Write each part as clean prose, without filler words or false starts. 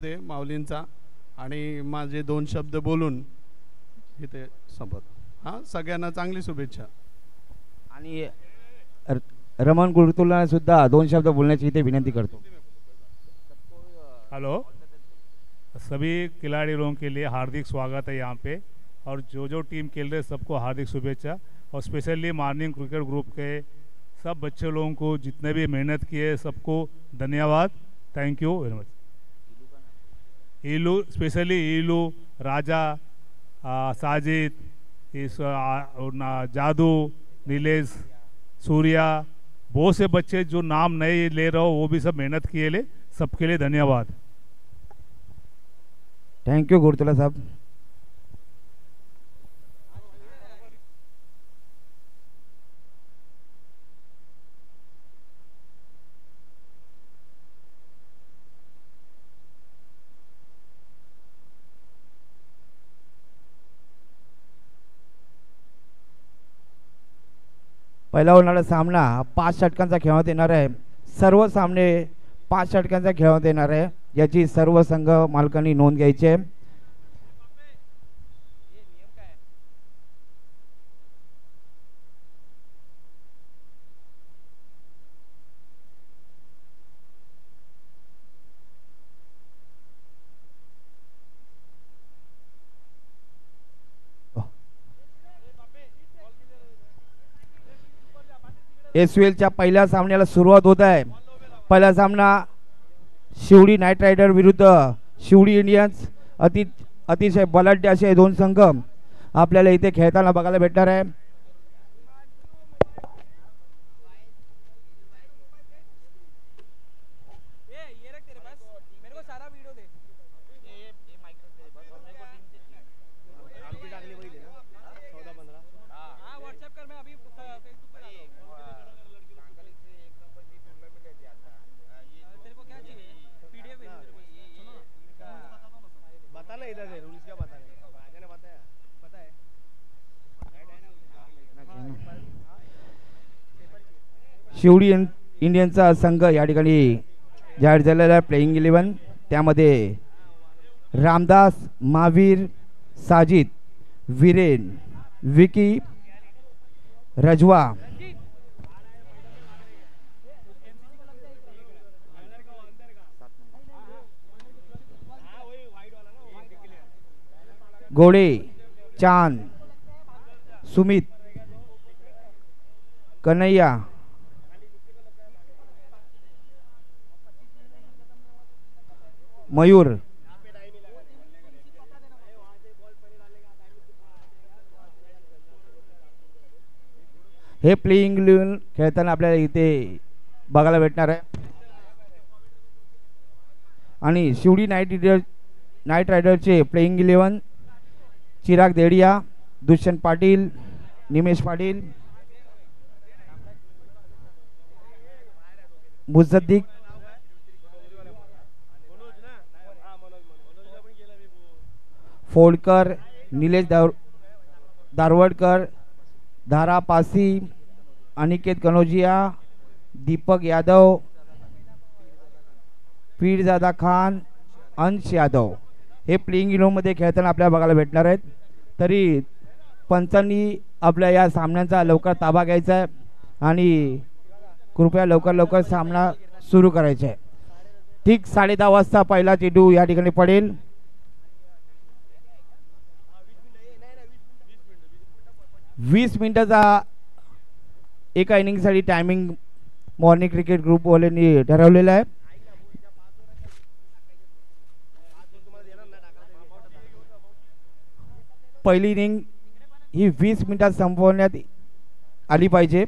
ते माऊलींचा आणि माझे दोन शब्द बोलून इथे संपत. हां, सगळ्यांना चांगली शुभेच्छा. आणि रमण गुरुतुला सुद्धा दोन शब्द बोलण्याची इथे विनंती करतो. हेलो, सभी खिलाड़ियों के लिए हार्दिक स्वागत है यहाँ पे, और जो जो टीम खेल रहे सबको हार्दिक शुभेच्छा, और स्पेशली मॉर्निंग क्रिकेट ग्रुप के सब बच्चे लोगों को जितने भी मेहनत किए सबको धन्यवाद. Thank you very much. Ilu, specially Ilu, Raja, Sajid, Jadu, Nilesh, Surya, बहुत से बच्चे जो नाम नहीं ले रहे हो वो भी सब मेहनत किए ले, सबके लिए धन्यवाद. थैंक यू गुरुतुला साहब. पहिला होणारा सामना 5 षटकांचा खेळवण्यात येणार आहे. सर्व सामने 5 षटकांचा खेळवण्यात येणार आहे, याची सर्व संघ मालकांनी नोंद घ्यायची आहे. एसयूएलच्या पहिल्या सामन्याला सुरुवात होत आहे. पहिला सामना शिवडी नाईट रायडर विरुद्ध शिवडी इंडियन्स. अतिशय बलाढ्य असे दोन संघ आपल्याला इथे खेळताना बघायला भेटणार आहे. शिवडी इंडियनचा संघ या ठिकाणी जाहीर झालेला आहे. प्लेइंग 11 त्यामध्ये रामदास, महावीर, साजिद, वीरेन, विकी, रजवा, गोडे, चांद, सुमित, कन्हैया, मयूर, हे प्लेइंग 11 खेळताना आपल्याला इथे बघायला भेटणार आहे. आणि शिवडी नाईट रायडरचे प्लेइंग 11 चिराग देडिया, दुष्यंत पाटील, निमेश पाटील, मुझद्दीक, फोडकर, निलेश दारवडकर, धारा पासी, अनिकेत कनोजिया, दीपक यादव, पीरजादा खान, अंश यादव हे प्लेइंग 11 मध्ये खेळताना आपल्याला बघायला भेटणार आहेत. तरी पंचांनी आपल्या या सामन्यांचा लवकर ताबा घ्यायचा आहे आणि कृपया लवकर सामना सुरू करायचा आहे. ठीक 10:30 वाजता पहिला चेंडू या ठिकाणी पडेल. वीस मिनिटाचा एका इनिंगसाठी टायमिंग मॉर्निंग क्रिकेट ग्रुपवाल्यांनी ठरवलेला आहे. पहिली इनिंग ही 20 मिनिटात संपवण्यात आली पाहिजे.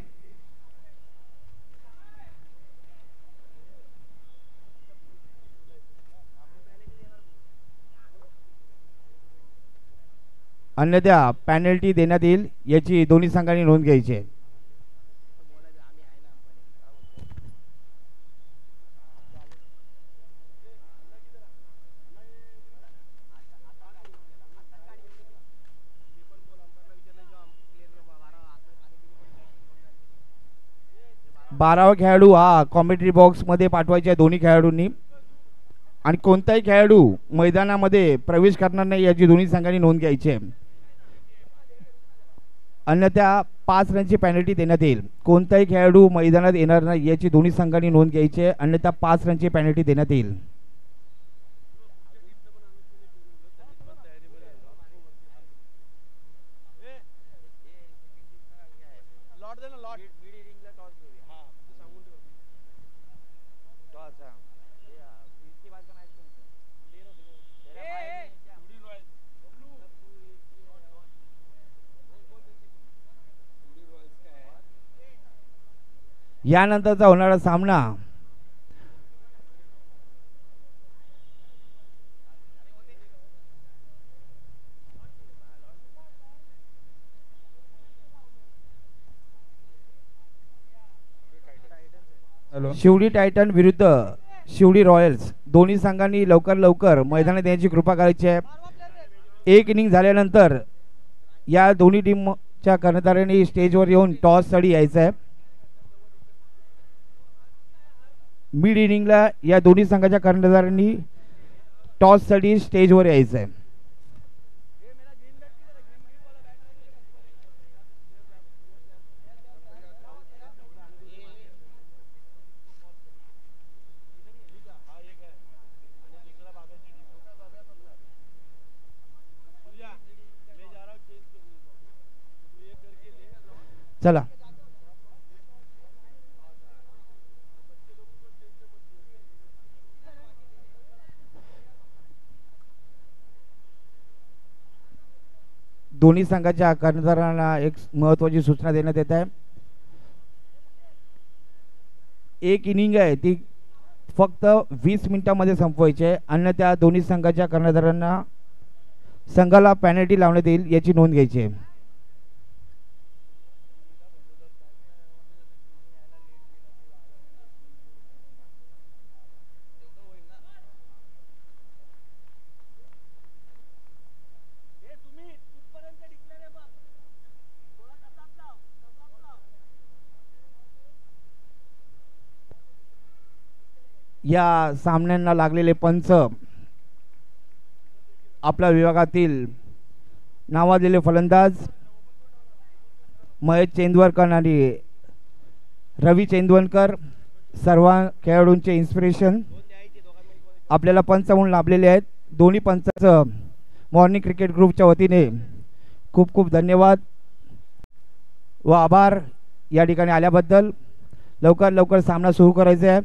अन्यथा पॅनल्टी देण्यात येईल, याची दोन्ही संघांनी नोंद घ्यायची आहे. बारावा खेळाडू हा कॉमेंट्री बॉक्स मध्ये पाठवायचे दोन्ही खेळाडूंनी. आणि कोणताही खेळाडू मैदानामध्ये प्रवेश करणार नाही याची दोन्ही संघांनी नोंद घ्यायची आहे. अन्यथा 5 रनची पेनल्टी देण्यात येईल. कोणताही खेळाडू मैदानात येणार नाही याची दोन्ही संघांनी नोंद घ्यायची आहे, अन्यथा 5 रनची पेनल्टी देण्यात येईल. यानंतरचा होणारा सामना शिवडी टायटन विरुद्ध शिवडी रॉयल्स. दोन्ही संघांनी लवकर मैदानात येण्याची कृपा करायची आहे. एक इनिंग झाल्यानंतर या दोन्ही टीमच्या कर्णधारांनी स्टेजवर येऊन टॉस साठी यायचं आहे. मिड इनिंगला या दोन्ही संघाच्या कर्णधारांनी टॉस साठी स्टेजवर यायचं आहे. चला दोन्ही संघाच्या कर्णधारांना एक महत्त्वाची सूचना देण्यात येत आहे. एक इनिंग आहे ती फक्त 20 मिनिटांमध्ये संपवायची आहे, अन्यथा दोन्ही संघाच्या कर्णधारांना संघाला पेनल्टी लावण्यात येईल याची नोंद घ्यायची आहे. या सामन्यांना लागलेले पंच आपल्या विभागातील नावाजलेले फलंदाज महेश चेंदवरकर आणि रवी चेंदवरकर, सर्व खेळाडूंचे इन्स्पिरेशन आपल्याला पंच म्हणून लाभलेले आहेत. दोन्ही पंचांचं मॉर्निंग क्रिकेट ग्रुपच्या वतीने खूप खूप धन्यवाद व आभार या ठिकाणी आल्याबद्दल. लवकर सामना सुरू करायचा आहे.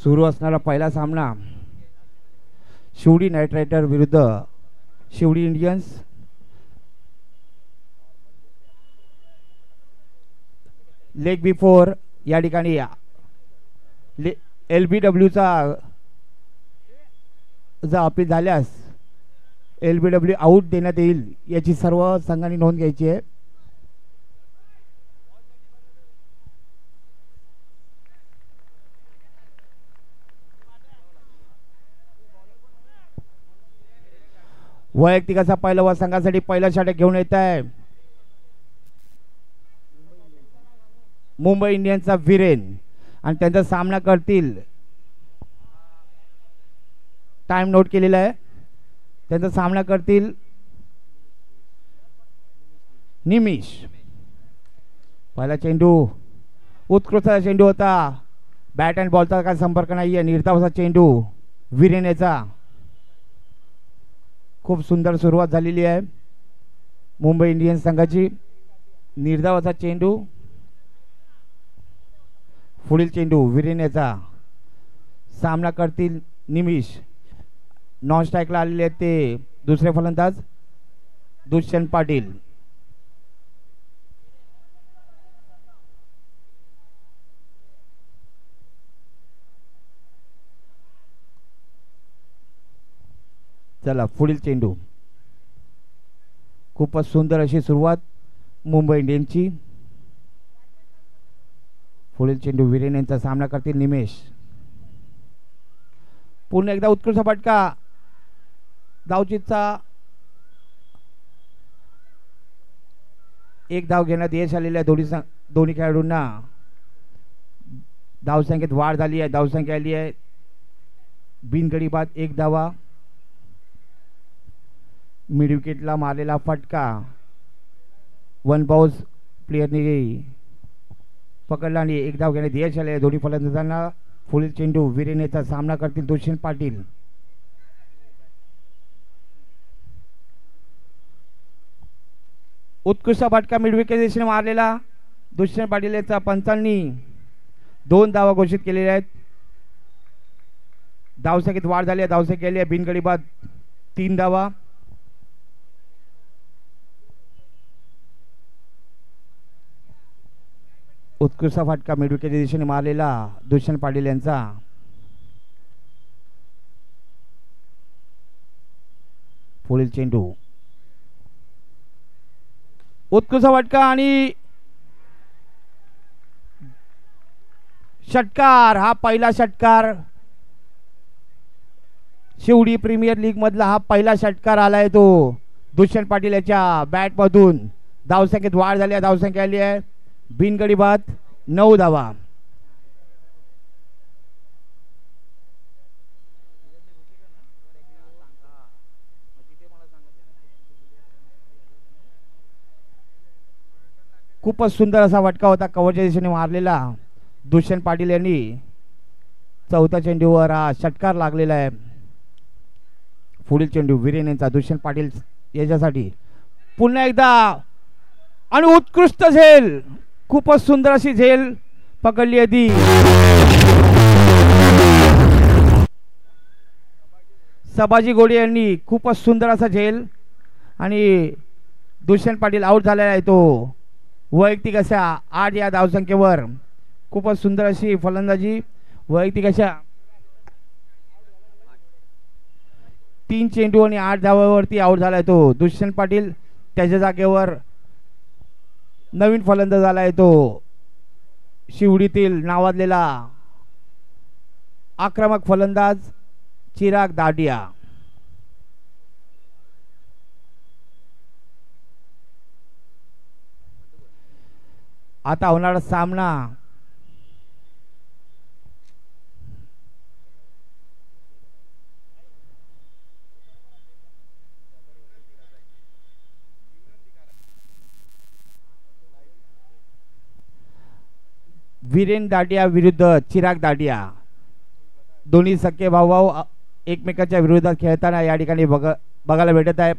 सुरू असणारा पहिला सामना शिवडी नाईट रायडर विरुद्ध शिवडी इंडियन्स. लेग बिफोर या ठिकाणी LBWचा जर अपील झाल्यास LBW आउट देण्यात येईल याची सर्व संघांनी नोंद घ्यायची आहे. वैयक्तिकाचा पहिला व संघासाठी पहिला षटक घेऊन येत आहे मुंबई इंडियन्सचा वीरेन आणि त्यांचा सामना करतील. टाइम नोट केलेला आहे. त्यांचा सामना करतील निमिष. पहिला चेंडू उत्कृष्ट चेंडू होता. बॅट अँड बॉलचा काय संपर्क नाहीये. निर्धावाचा चेंडू वीरेन याचा. खूप सुंदर सुरुवात झालेली आहे मुंबई इंडियन्स संघाची. निर्धावाचा चेंडू. पुढील चेंडू वीरेन याचा. सामना करतील निमिष. नॉन स्ट्राईकला आलेले आहेत ते दुसरे फलंदाज दुष्यंत पाटील. चला पुढील चेंडू. खूपच सुंदर अशी सुरुवात मुंबई इंडियन्सची. पुढील चेंडू वीरेन यांचा सामना करतील निमेश. पुन्हा एकदा उत्कृष्ट फटका. धावचीतचा एक धाव घेण्यात यश आलेल्या दोन्ही खेळाडूंना धावसंख्येत वाढ झाली आहे. धावसंख्या आली आहे बिनगडी बाद 1 धावा. मिड विकेटला मारलेला फटका वन बाउन्स प्लेयरने पकडला आणि 1 धाव घेण्यात यश आले दोन्ही फलंदाजांना. पुढील चेंडू वीरेनेचा सामना करतील दुष्यंत पाटील. उत्कृष्ट फटका मिड विकेट दिशेने मारलेला दुष्यंत पाटील याचा पंचांनी 2 धावा घोषित केलेल्या आहेत. धावसंख्येत वाढ झाली आहे. धावसंख्या आली आहे बिनगडी बाद 3 धावा. उत्कृष्ट फटका मिड विकेटच्या दिशेने मारलेला दुष्यंत पाटील यांचा. पुढील चेंडू उत्कृष्ट फटका आणि षटकार. हा पहिला षटकार शिवडी प्रीमियर लीग मधला हा पहिला षटकार आलाय तो दुष्यंत पाटील याच्या बॅट मधून. धावसंख्येत वाढ झाली आहे. धावसंख्या आली आहे बिनगडी बाद 9 धावा. खूपच सुंदर असा फटका होता कव्हरच्या दिशेने मारलेला दुष्यंत पाटील यांनी. चौथ्या चेंडूवर हा षटकार लागलेला आहे. पुढील चेंडू वीरेन यांचा दुष्यंत पाटील याच्यासाठी. पुन्हा एकदा आणि उत्कृष्ट झेल. खूपच सुंदर अशी झेल पकडली आहे ती सबाजी गोडे यांनी. खूपच सुंदर असा झेल आणि दुष्यंत पाटील आउट झालेला आहे तो वैयक्तिक अशा 8 या धावसंख्येवर. खूपच सुंदर अशी फलंदाजी वैयक्तिक अशा 3 चेंडू आणि 8 धावांवरती आउट झालाय तो दुष्यंत पाटील. त्याच्या जागेवर नवीन फलंदाज आलाय तो शिवडीतील नावाजलेला आक्रमक फलंदाज चिराग दाडिया. आता होणारा सामना वीरेन दाडिया विरुद्ध चिराग दाडिया. दोन्ही सख्खे भाऊ एकमेकांच्या विरोधात खेळताना या ठिकाणी बघायला भेटत आहे.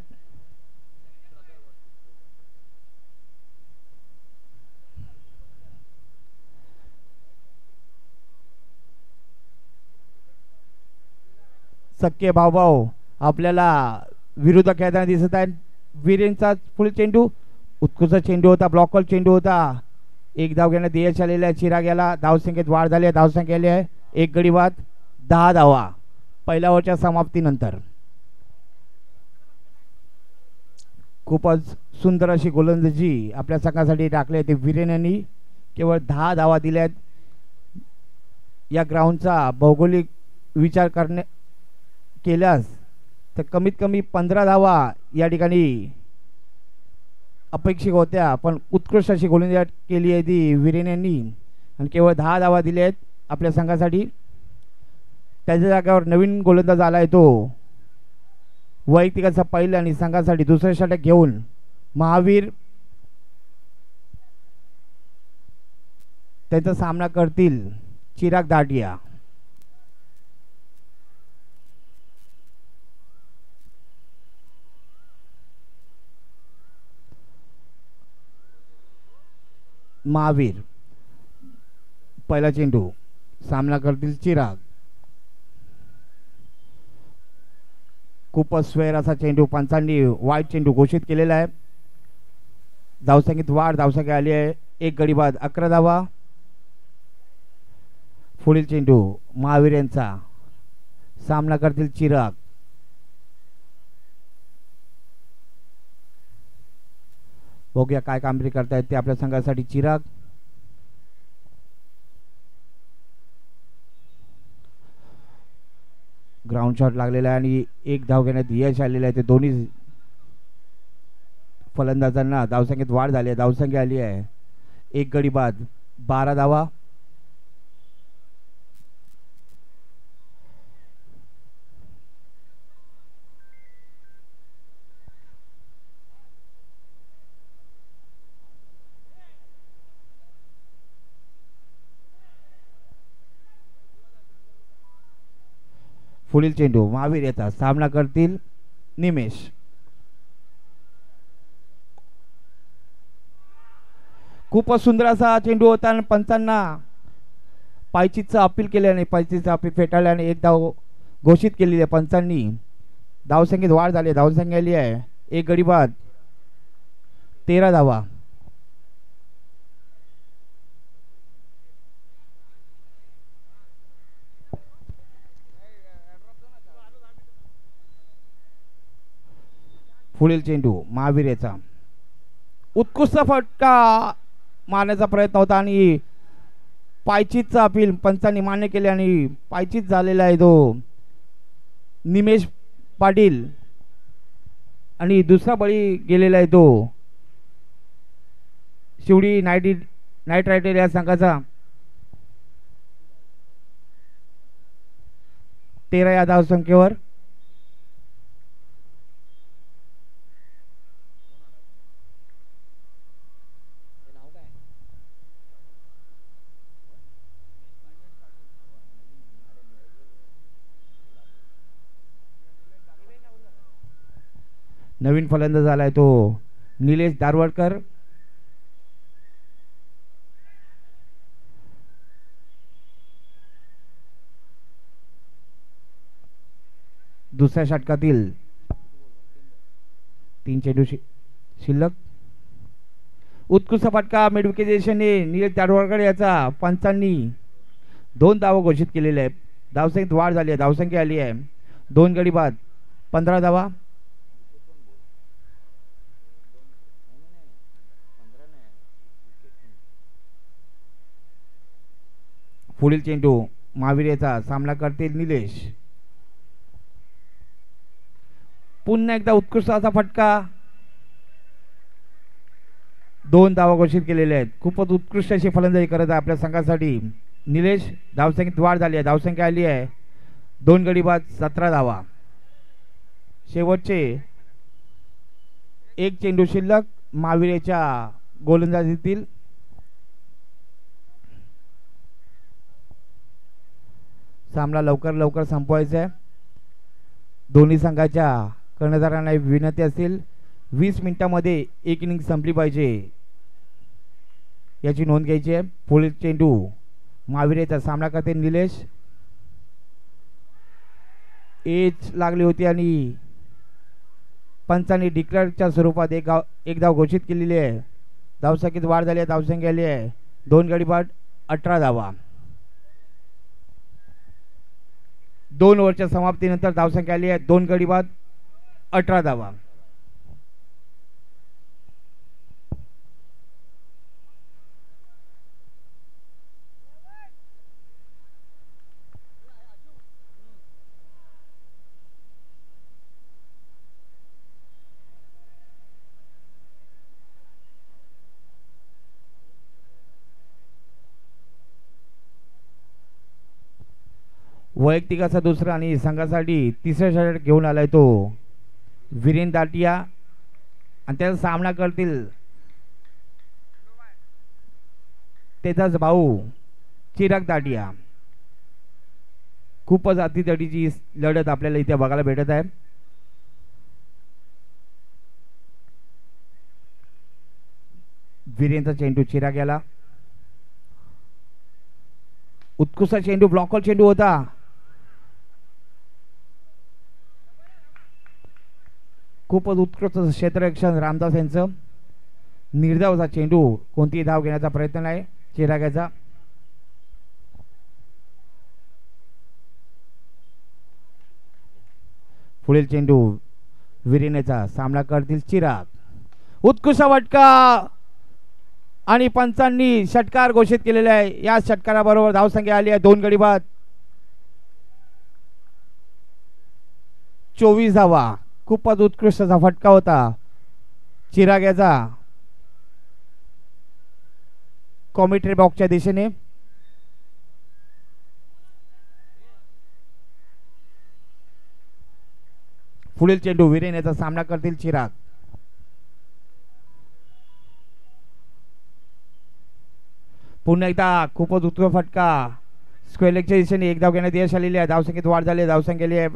सख्खे भाऊ आपल्याला विरुद्ध खेळताना दिसत आहेत. वीरेनचा पुढील चेंडू उत्कृष्ट चेंडू होता. ब्लॉकॉल चेंडू होता. 1 धाव घेण्यात यश आलेला आहे चिराग याला. धावसंख्येत वाढ झाली आहे. धावसंख्या आली आहे 1 गडी बाद 10 धावा पहिल्या ओव्हरच्या समाप्तीनंतर. खूपच सुंदर अशी गोलंदाजी आपल्या संघासाठी टाकली आहे ते वीरेन यांनी. केवळ 10 धावा दिल्या आहेत. या ग्राउंडचा भौगोलिक विचार केल्यास तर कमीत कमी 15 धावा या ठिकाणी अपेक्षित होत्या, पण उत्कृष्ट अशी गोलंदाजी केली आहे ती वीरेन यांनी आणि केवळ 10 धावा दिल्या आहेत आपल्या संघासाठी. त्याच्या जागेवर नवीन गोलंदाज आला आहे तो वैयक्तिकाचा पहिला आणि संघासाठी दुसरे षटक घेऊन महावीर. त्यांचा सामना करतील चिराग दाडिया. महावीर पहिला चेंडू सामना करतील चिराग. खूपच स्वेर असा चेंडू पंचांनी वाईट चेंडू घोषित केलेला आहे. धावसंख्येत वाढ, धावसंख्या आली आहे 1 गडी बाद 11 धावा. पुढील चेंडू महावीर यांचा, सामना करतील चिराग. बघूया काय कामगिरी करतायत ते आपल्या संघासाठी चिराग. ग्राउंड शॉट लागलेला आहे आणि 1 धाव घेण्यात यश आलेलं आहे. ते दोन्ही फलंदाजांना धावसंख्येत वाढ झाली आहे. धावसंख्या आली आहे 1 गडी बाद 12 धावा. पुढील चेंडू महावीर येतात, सामना करतील निमेश. खूपच सुंदर असा चेंडू होता आणि पंचांना पायचीचं अपील केल्याने, पायचीचं अपील फेटाळल्याने 1 धाव घोषित केलेली आहे पंचांनी. धावसंख्येत वाढ झाली, धावसंख्या आली आहे 1 गडी बाद 13 धावा. पुढील चेंडू महावीर याचा, उत्कृष्ट फटका मारण्याचा प्रयत्न होता आणि पायचीतचा अपील पंचांनी मान्य केले आणि पायचीत झालेला आहे तो निमेश पाटील आणि दुसरा बळी गेलेला आहे तो शिवडी नाईट रायडर या संघाचा. 13 या धावसंख्येवर. नवीन फलंदाज आलाय तो निलेश दारवडकर. दुसऱ्या षटकातील 3 चेंडू शिल्लक. उत्कृष्ट फटका मिडविकेशनने निलेश दारवडकर याचा पंचांनी 2 धावा घोषित केलेले आहेत. धावसंख्येत वाढ झाली आहे, धावसंख्या आली आहे 2 गडी बाद 15 धावा. पुढील चेंडू महावीरेचा, सामना करतील निलेश. पुन्हा एकदा उत्कृष्ट असा फटका, 2 धावा घोषित केलेले आहेत. खूपच उत्कृष्ट अशी फलंदाजी करत आहे आपल्या संघासाठी निलेश. धावसंख्येत वाढ झाली आहे, धावसंख्या आली आहे 2 गडी बाद 17 धावा. शेवटचे 1 चेंडू शिल्लक महावीरेच्या गोलंदाजीतील. सामना लवकर संपवायचा आहे. दोन्ही संघाच्या कर्णधारांना विनंती असेल 20 मिनिटांमध्ये 1 इनिंग संपली पाहिजे याची नोंद घ्यायची आहे. पुढील चेंडू महावीरेचा, सामना करते निलेश. एज लागली होती आणि पंचांनी डिक्लेअरच्या स्वरूपात एक धाव घोषित केलेली आहे. धावसंख्येत वाढ झाली आहे, धावसंख्या आली आहे 2 गडी बाद 18 धावा. 2 ओव्हरच्या समाप्तीनंतर धावसंख्या आली आहे 2 गडी बाद 18 धावा. वैयक्तिकाचा दुसरा आणि संघासाठी तिसरा षटक घेऊन आलाय तो वीरेन दाटिया आणि त्याचा सामना करतील त्याचाच भाऊ चिराग दाटिया. खूपच अतितटीची लढत आपल्याला इथे बघायला भेटत आहे. वीरेनचा चेंडू चिराग याला, उत्कृष्ट चेंडू, ब्लॉकर चेंडू होता. खूपच उत्कृष्ट क्षेत्ररक्षण रामदास यांचं. निर्धावचा चेंडू, कोणतीही धाव घेण्याचा प्रयत्न नाही चिराग्याचा. पुढील चेंडू विरेनेचा, सामना करतील चिराग. उत्कृष्ट फटका आणि पंचांनी षटकार घोषित केलेला आहे. या षटकाराबरोबर धावसंख्या आली आहे 2 गडी बाद, 24 धावा. खूपच उत्कृष्ट असा फटका होता चिराग याचा कॉमेंट्री बॉक्सच्या दिशेने. पुढील चेंडू विरेनेचा, सामना करतील चिराग. पुन्हा एकदा खूपच उत्कृष्ट फटका स्क्वेअर लेगच्या दिशेने. एक धाव घेण्यात यश आलेली आहे. धावसंख्येत वाढ झाली. धावसंख्या आली आहे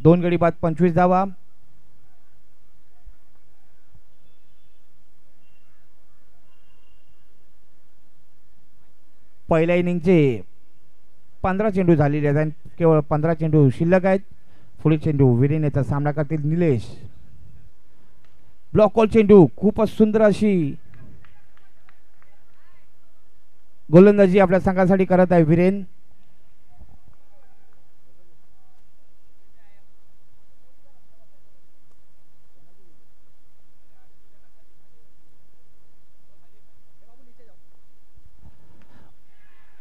2 गडी बाद, 25 धावा. पहिल्या इनिंगचे 15 चेंडू झालेले आहेत आणि केवळ 15 चेंडू शिल्लक आहेत. पुढील चेंडू विरेनेचा, सामना करतील निलेश. ब्लॉक कॉल चेंडू, खूपच सुंदर अशी गोलंदाजी आपल्या संघासाठी करत आहे विरेन.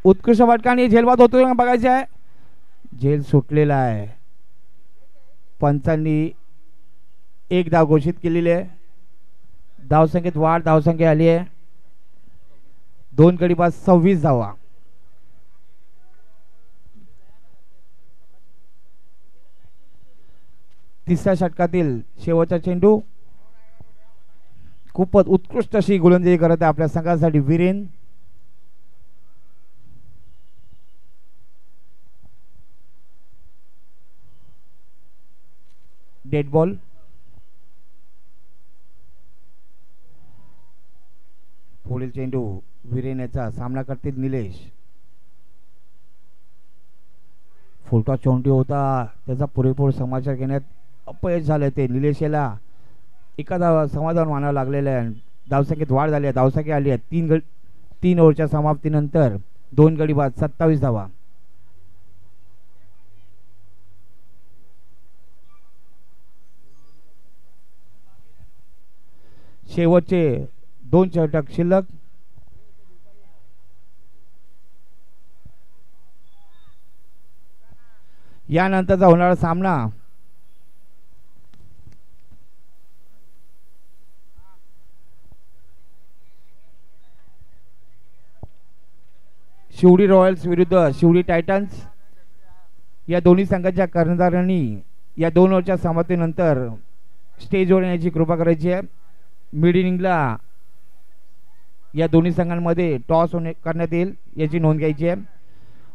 उत्कृष्ट फटका आणि झेलबाद होतो बघायचे आहे. झेल सुटलेला आहे. पंचांनी एक धाव घोषित केलेली आहे. धावसंख्येत वाढ, धावसंख्या आली आहे 2 गडी बाद, 26 धावा. तिसऱ्या षटकातील शेवटचा चेंडू, खूपच उत्कृष्ट अशी गोलंदाजी करत आहे आपल्या संघासाठी विरेन. Dead ball. पुढील चेंडू विरेनेचा, सामना करतील निलेश. फुलटॉस चेंडू होता, त्याचा पुरेपूर समाचार घेण्यात अपयश झालं. ते निलेश याला एखादा समाधान मानावं लागलेलं आहे. धावसंख्येत वाढ झाली आहे. धावसंख्या आली आहे 3 ओव्हरच्या समाप्तीनंतर 2 गडी बाद, 27 धावा. शेवटचे 2 षटक शिल्लक. यानंतरचा होणारा सामना शिवडी रॉयल्स विरुद्ध शिवडी टायटन्स. या दोन्ही संघाच्या कर्णधारांनी या 2 ओव्हरच्या समाप्तीनंतर स्टेजवर येण्याची कृपा करायची आहे. मिड इनिंगला या दोन्ही संघांमध्ये टॉस करण्यात येईल याची नोंद घ्यायची आहे.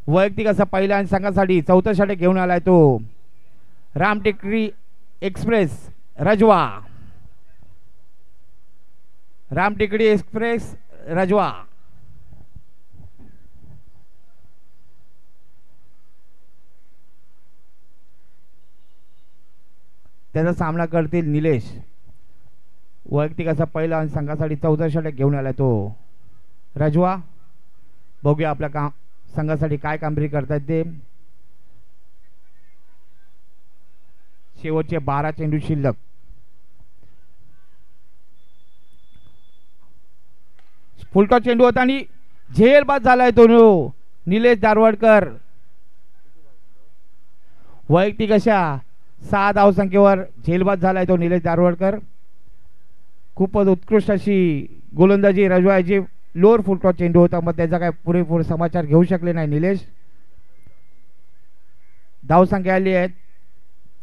वैयक्तिक असा पहिला आणि संघासाठी 4थं षटक घेऊन आलाय तो रामटेकडी एक्सप्रेस रजवा. रामटेकडी एक्सप्रेस रजवा. त्याचा सामना करतील निलेश. वैयक्तिक असा पहिला आणि संघासाठी 4थं षटक घेऊन आलाय तो रजवा. बघूया आपल्या संघासाठी काय कामगिरी करतायत ते. शेवटचे 12 चेंडू शिल्लक. फुलटॉस चेंडू होता आणि झेलबाद झालाय तो निलेश दारवाडकर. वैयक्तिक अशा 6 धावसंख्येवर झेलबाद झालाय तो निलेश दारवाडकर. खूपच उत्कृष्ट अशी गोलंदाजी रजवायची. लोअर फुलटॉस चेंडू होता, मग त्याचा काय पुरेपूर समाचार घेऊ शकले नाही निलेश. धावसंख्या आली आहे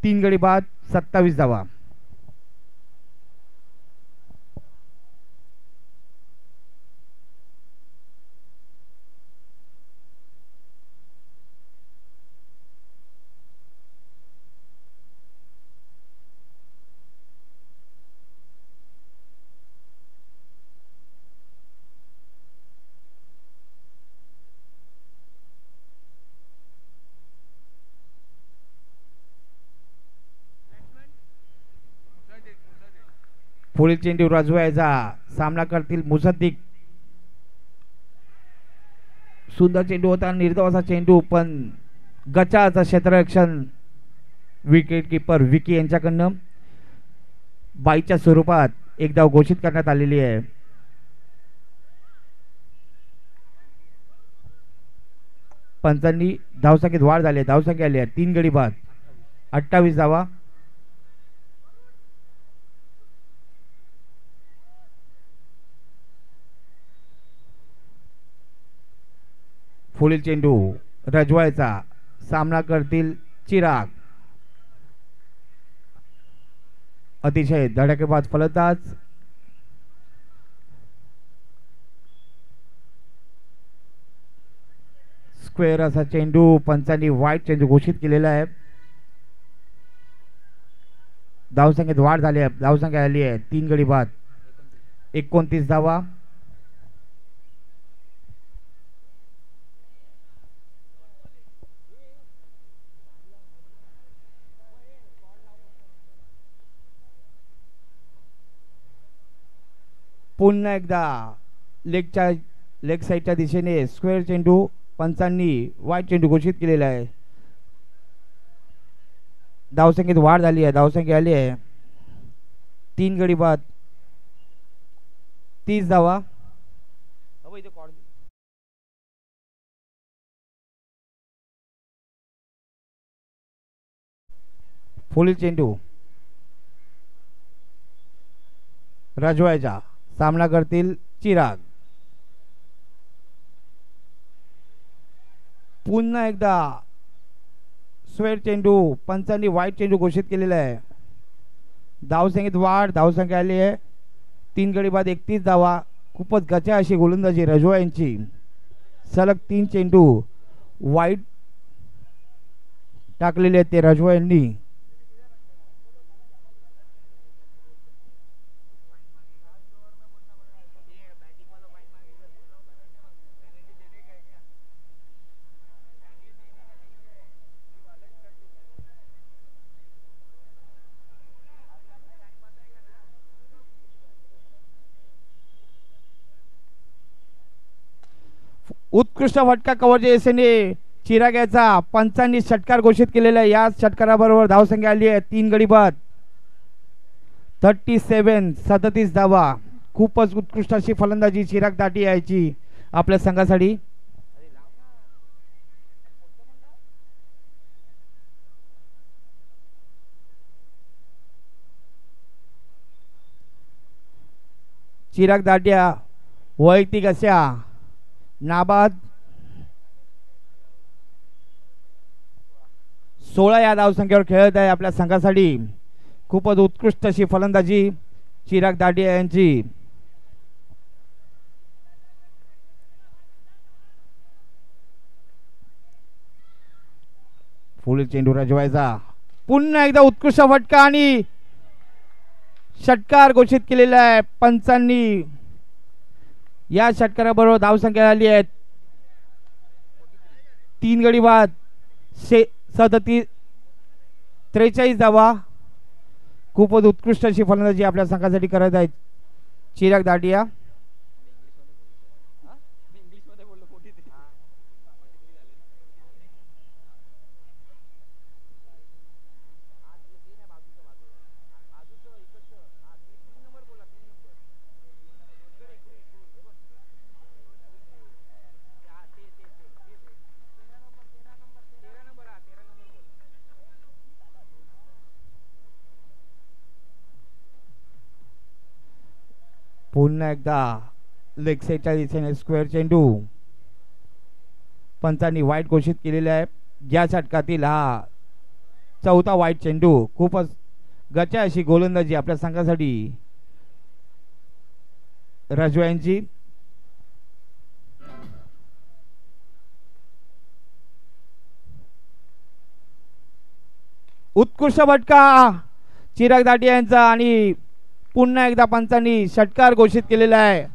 3 गडी बाद, 27 धावा. पुढील चेंडू रजवायचा सामना करतील मुसद्दिक. सुंदर चेंडू होता, निर्धाव असा चेंडू, पण गचाचं क्षेत्ररक्षण विकेट किपर विकी यांच्याकडनं बाईच्या स्वरूपात एक धाव घोषित करण्यात आलेली आहे. पंचांनी धावसंख्येत वाढ झाली आहे. धावसंख्या आली आहे 3 गडी बाद, 28 धावा. पुढील चेंडू रजवायचा सामना करतील चिराग. अतिशय धडाकेबाज फलंदाज. स्क्वेअर असा चेंडू, पंचांनी वाईट चेंडू घोषित केलेला आहे. धावसंख्येत वाढ झाली आहे. धावसंख्या आली आहे 3 गडी बाद, 29 धावा. पुन्हा एकदा लेग साईडच्या दिशेने स्क्वेअर चेंडू, पंचांनी वाईट चेंडू घोषित केलेला आहे. धावसंख्येत वाढ झाली आहे. धावसंख्या आली आहे 3 गडी बाद, 30 धावा. पुढील चेंडू रजवायचा सामना करतील चिराग. पुन्हा एकदा स्क्वेअर चेंडू, पंचांनी वाईट चेंडू घोषित केलेला आहे. धावसंख्येत वाढ. धावसंख्या आली आहे 3 गडी बाद, 31 धावा. खूपच गचा अशी गोलंदाजी रजवा यांची. सलग 3 चेंडू वाईट टाकलेले आहेत ते रजवा यांनी. उत्कृष्ट फटका कव्हरच्या दिशेने चिराग याचा पंचांनी षटकार घोषित केलेला आहे. या षटकाराबरोबर धावसंख्या आली आहे 3 गडी बाद, 37 धावा. खूपच उत्कृष्ट अशी फलंदाजी चिराग दाटी यायची आपल्या संघासाठी. चिराग दाटिया वैयक्तिक अशा नाबाद 16 या धावसंख्येवर खेळत आहे आपल्या संघासाठी. खूपच उत्कृष्ट अशी फलंदाजी चिराग दाटिया यांची. पुढील चेंडू रजवायचा. पुन्हा एकदा उत्कृष्ट फटका आणि षटकार घोषित केलेला आहे पंचांनी. या षटकाराबरोबर धावसंख्या आली आहे 3 गडी बाद, 43 धावा. खूपच उत्कृष्ट अशी फलंदाजी आपल्या संघासाठी करत आहेत चिराग दाटिया. पुन्हा एकदा लेग साईडच्या दिशेने स्क्वेअर चेंडू, पंचांनी वाईट घोषित केलेला आहे. या षटकातील हा 4था वाईट चेंडू. खूपच गचा अशी गोलंदाजी आपल्या संघासाठी रजवा यांची. उत्कृष्ट फटका चिराग दाटिया यांचा आणि पुन्हा एकदा पंचांनी षटकार घोषित केलेला आहे.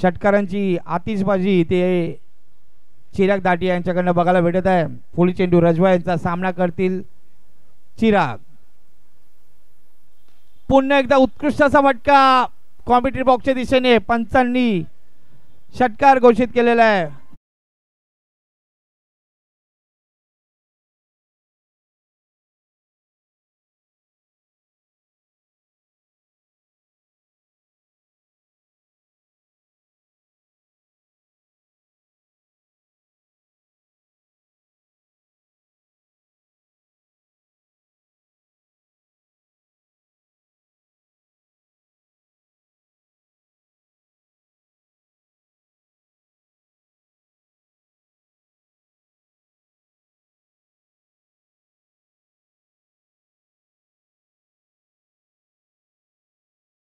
षटकारांची आतिषबाजी ते चिराग दाटी यांच्याकडनं बघायला भेटत आहे. पुढील चेंडू रजवा यांचा सामना करतील चिराग. पुन्हा एकदा उत्कृष्ट असा फटका कॉम्पिटिटिव्ह बॉक्सच्या दिशेने पंचांनी षटकार घोषित केलेला आहे.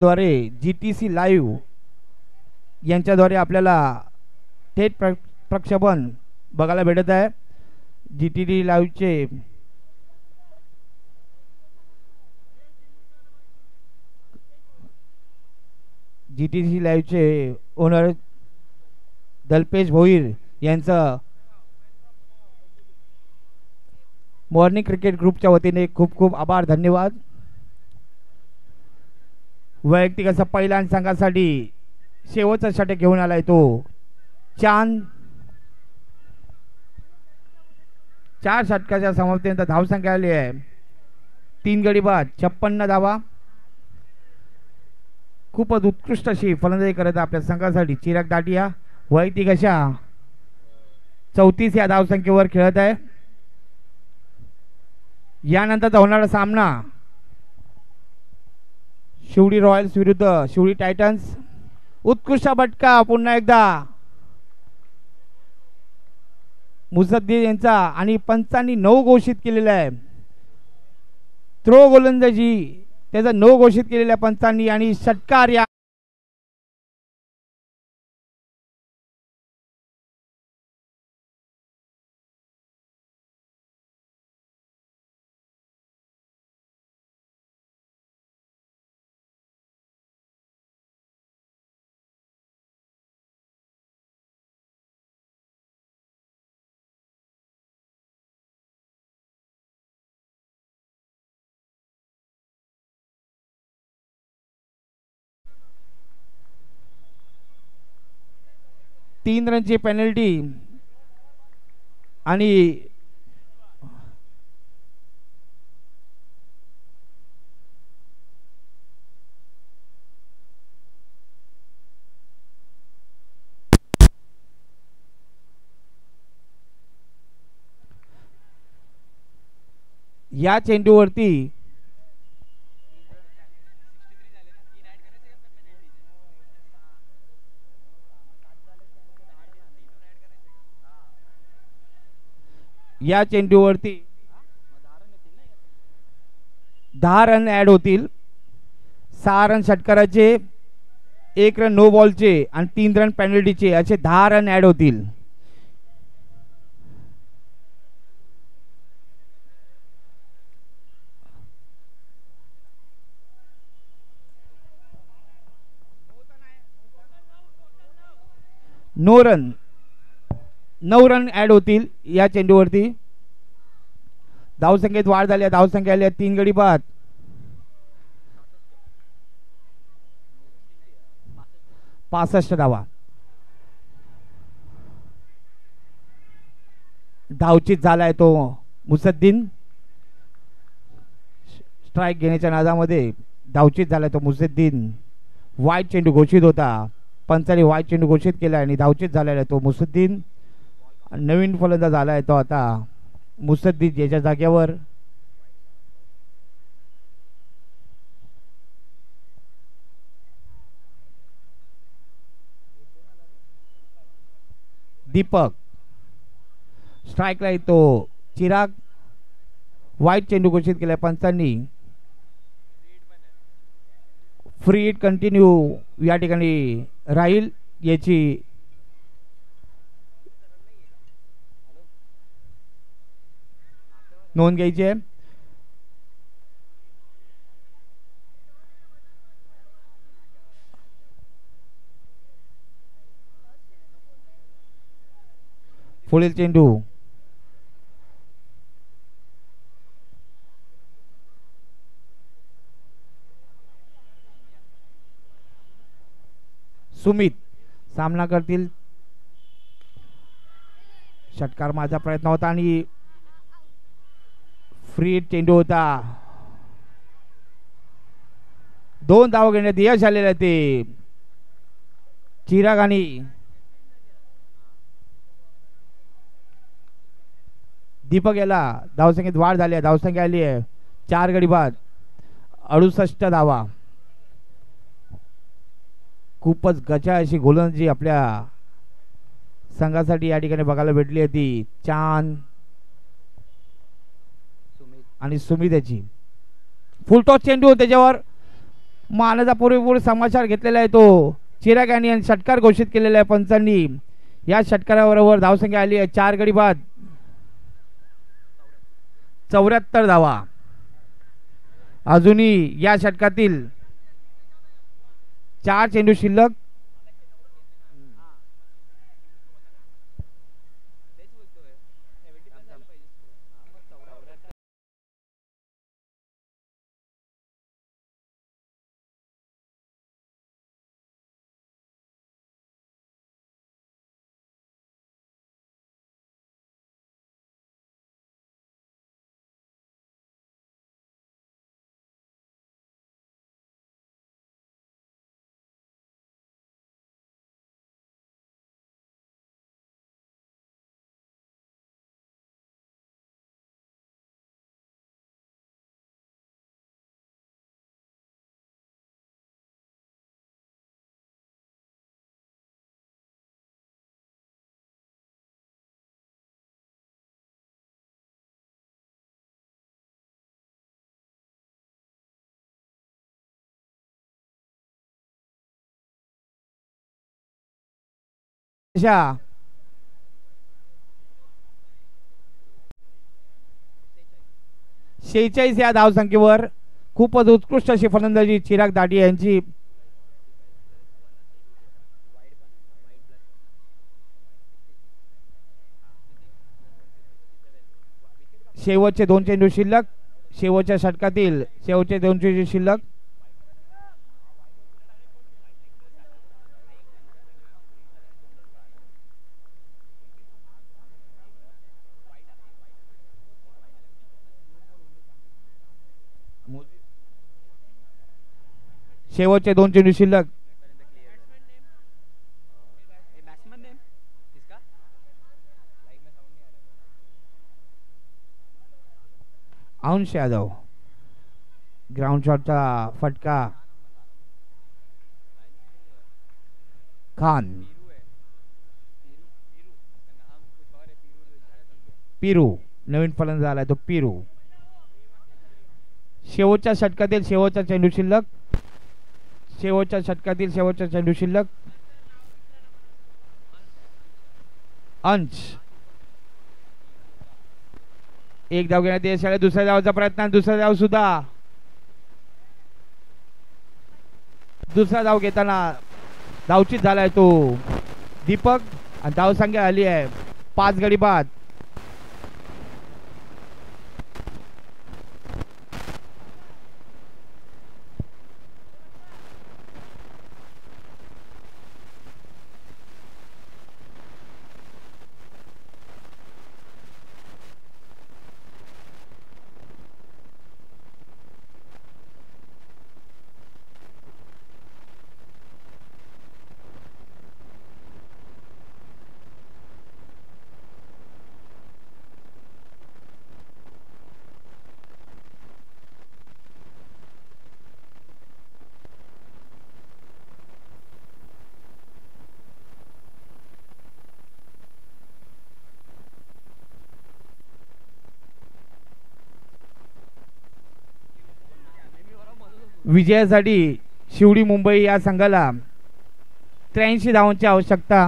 द्वारे GTC लाईव्ह यांच्याद्वारे आपल्याला थेट प्रक्षेपण बघायला भेटत आहे. GTD लाईव्हचे GTC लाईव्हचे ओनर दल्पेश भोईर यांचं मॉर्निंग क्रिकेट ग्रुपच्या वतीने खूप खूप आभार, धन्यवाद. वैयक्तिक असं पहिल्या संघासाठी शेवटचा षटक घेऊन आलाय तो चांद. 4 षटकाच्या समाप्तीनंतर धावसंख्या आली आहे 3 गडी बाद 56 धावा. खूपच उत्कृष्ट अशी फलंदाजी करत आपल्या संघासाठी चिराग दाटिया वैयक्तिक अशा 34 या धावसंख्येवर खेळत आहे. यानंतरचा होणारा सामना शिवडी रॉयल्स विरुद्ध शिवडी टायटन्स. उत्कृष्ट फटका पुन्हा एकदा मुझद्दीन यांचा आणि पंचांनी 9 घोषित केलेला आहे. थ्रो गोलंदाजी त्याचा 9 घोषित केलेल्या पंचांनी आणि षटकार या तीन रनची पेनल्टी आणि या चेंडूवरती या चेंडूवरती 10 रन ऍड होतील. 6 रन षटकाराचे, 1 रन नो बॉलचे आणि 3 रन पेनल्टीचे असे 10 रन ऍड होतील. नो रन 9 रन ऍड होतील या चेंडूवरती. धावसंख्येत वाढ झाली. धावसंख्या आली 3 गडी बाद 65 धावा. धावचीत झालाय तो मुझद्दीन. स्ट्राईक घेण्याच्या नादामध्ये धावचीत झालाय तो मुझद्दीन. वाईट चेंडू घोषित होता. पंचाने वाईट चेंडू घोषित केला आणि धावचीत झालेला तो मुझद्दीन. नवीन फलंदाज झालाय तो आता मुझद्दीन याच्या जागेवर. दीपक. स्ट्राईकला येतो चिराग. वाईट चेंडू घोषित केला पंचांनी. फ्री हिट कंटिन्यू या ठिकाणी राहील याची नोंद घ्यायची आहे. पुढील चेंडू सुमित सामना करतील. षटकार माझा प्रयत्न होता आणि फ्री चेंडू होता. 2 धाव घेण्यात यश आलेलं ते चिराग आणि दीपक याला धावसंख्येत वाढ झाली आहे. धावसंख्या आली आहे 4 गडी बाद 68 धावा. खूपच गचा अशी गोलंदाजी आपल्या संघासाठी या ठिकाणी बघायला भेटली होती. चांद आणि सुमित याची फुलटॉस चेंडू त्याच्यावर मानाचा पुरेपूर समाचार घेतलेला आहे. तो चिराग यांनी षटकार घोषित केलेला आहे पंचांनी. या षटकाराबरोबर धावसंख्या आली आहे 4 गडी बाद 74 धावा. अजूनही या षटकातील 4 चेंडू शिल्लक. अशा 46 या धावसंख्येवर खूपच उत्कृष्ट अशी फलंदाजी चिराग दाटी यांची. शेवटचे 2 चेंडू शिल्लक. शेवटच्या षटकातील शेवटचे 2 चेंडू शिल्लक. शेवटचे 2 चेंडू शिल्लक. अंश यादव ग्राउंड शॉटचा फटका. खान पिरू नवीन फलंदाज आलाय तो पिरू. शेवटच्या षटकातील शेवटचा चेंडू शिल्लक. शेवटच्या षटकातील शेवटचा चेंडू शिल्लक. अंश 1 धाव घेण्यात यश आले. दुसऱ्या धावाचा प्रयत्न. दुसरा धाव सुद्धा. दुसरा धाव घेताना धावचीत झालाय तो दीपक आणि धावसंख्या आली आहे 5 गडी बाद. विजयासाठी शिवडी मुंबई या संघाला 83 धावांची आवश्यकता.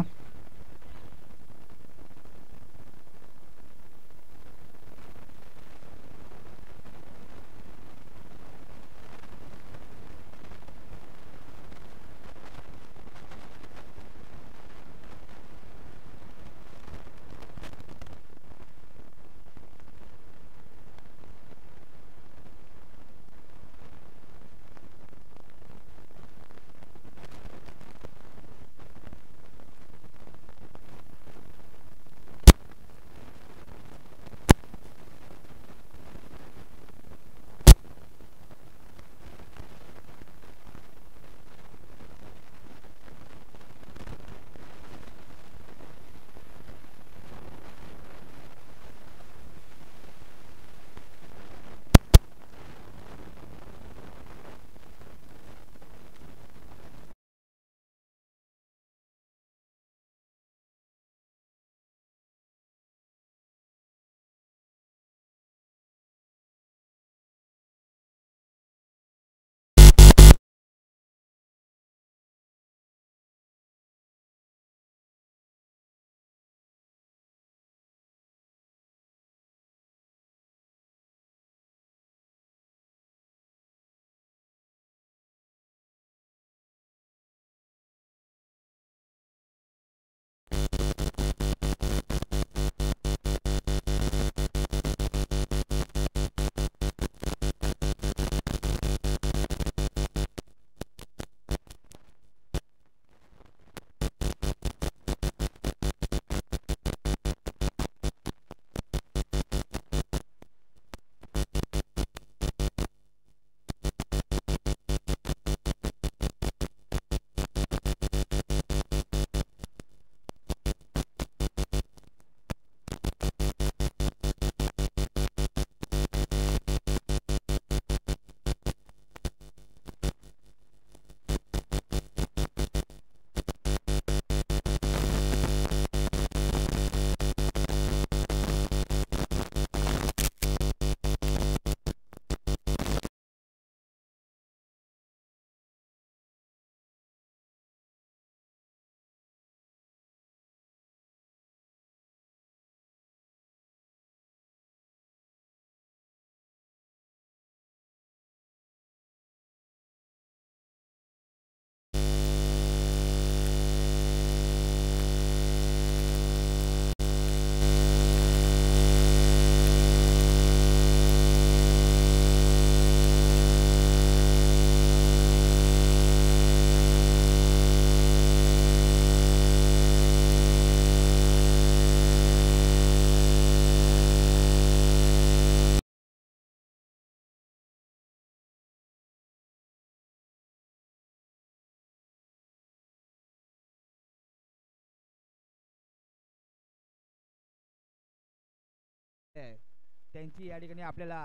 त्यांची या ठिकाणी आपल्याला